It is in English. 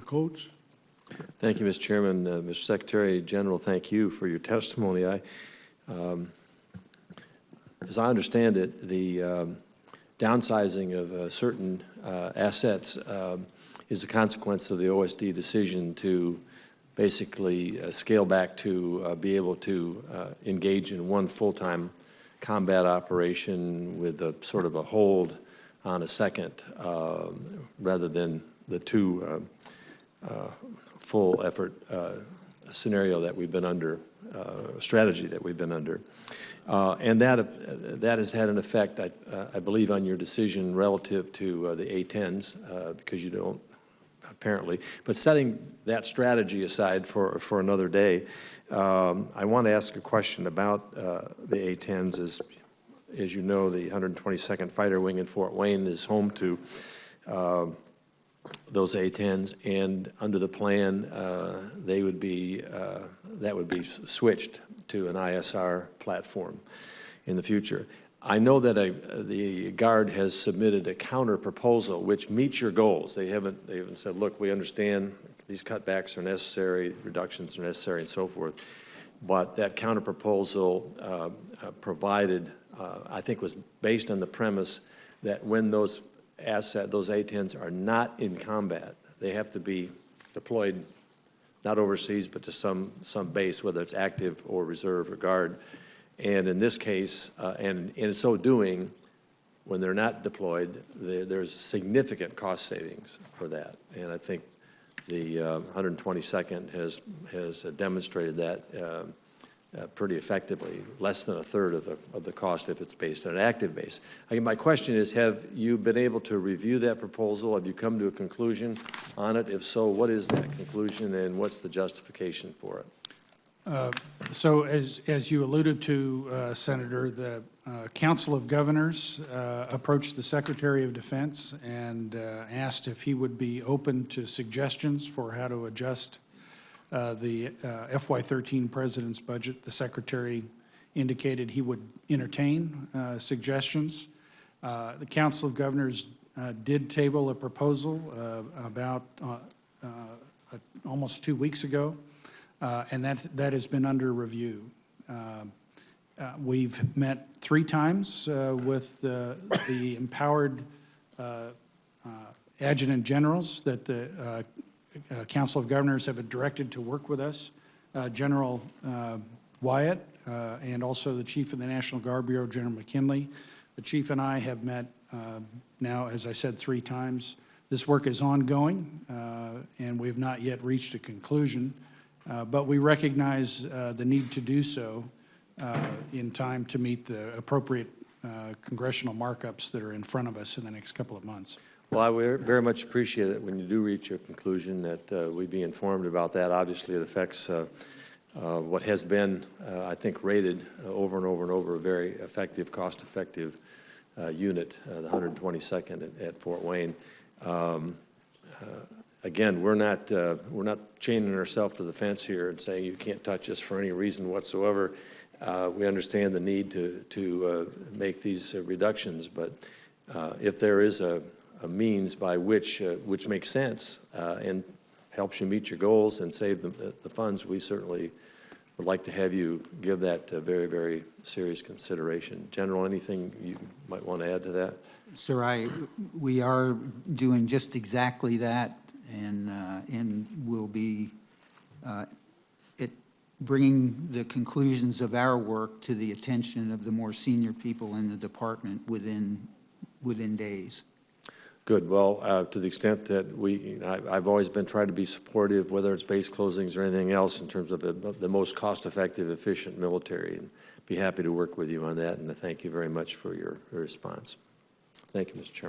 Coates. Thank you, Mr. Chairman. Mr. Secretary General, thank you for your testimony. As I understand it, the downsizing of certain assets is a consequence of the OSD decision to basically scale back to be able to engage in one full-time combat operation with a sort of a hold on a second rather than the two full effort scenario that we've been under, strategy that we've been under. And that has had an effect, I believe, on your decision relative to the A-10s, because you don't, apparently. But setting that strategy aside for another day, I want to ask a question about the A-10s. As you know, the 122nd Fighter Wing in Fort Wayne is home to those A-10s, and under the plan, they would be that would be switched to an ISR platform in the future. I know that the Guard has submitted a counter proposal which meets your goals. They haven't said, look, we understand these cutbacks are necessary, reductions are necessary, and so forth. But that counter proposal provided, I think, was based on the premise that when those A-10s are not in combat, they have to be deployed not overseas, but to some base, whether it's active or reserve or Guard. And in this case, and in so doing, when they're not deployed, there's significant cost savings for that. And I think the 122nd has demonstrated that pretty effectively, less than a third of the cost if it's based on an active base. My question is, have you been able to review that proposal? Have you come to a conclusion on it? If so, what is that conclusion and what's the justification for it? So as you alluded to, Senator, the Council of Governors approached the Secretary of Defense and asked if he would be open to suggestions for how to adjust the FY13 President's budget. The Secretary indicated he would entertain suggestions. The Council of Governors did table a proposal about almost 2 weeks ago, and that has been under review. We've met 3 times with the empowered adjutant generals that the Council of Governors have directed to work with us, General Wyatt, and also the Chief of the National Guard Bureau, General McKinley. The Chief and I have met now, as I said, 3 times. This work is ongoing, and we have not yet reached a conclusion, but we recognize the need to do so in time to meet the appropriate congressional markups that are in front of us in the next couple of months. Well, I very much appreciate it when you do reach a conclusion that we be informed about that. Obviously, it affects what has been, I think, rated over and over and over a very effective, cost-effective unit, the 122nd at Fort Wayne. Again, we're not chaining ourselves to the fence here and saying you can't touch us for any reason whatsoever. We understand the need to make these reductions, but if there is a means by which makes sense and helps you meet your goals and save the funds, we certainly would like to have you give that very, very serious consideration. General, anything you might want to add to that? Sir, we are doing just exactly that, and we'll be bringing the conclusions of our work to the attention of the more senior people in the department within days. Good. Well, to the extent that I've always been trying to be supportive, whether it's base closings or anything else, in terms of the most cost-effective, efficient military, and be happy to work with you on that. And I thank you very much for your response. Thank you, Mr. Chairman.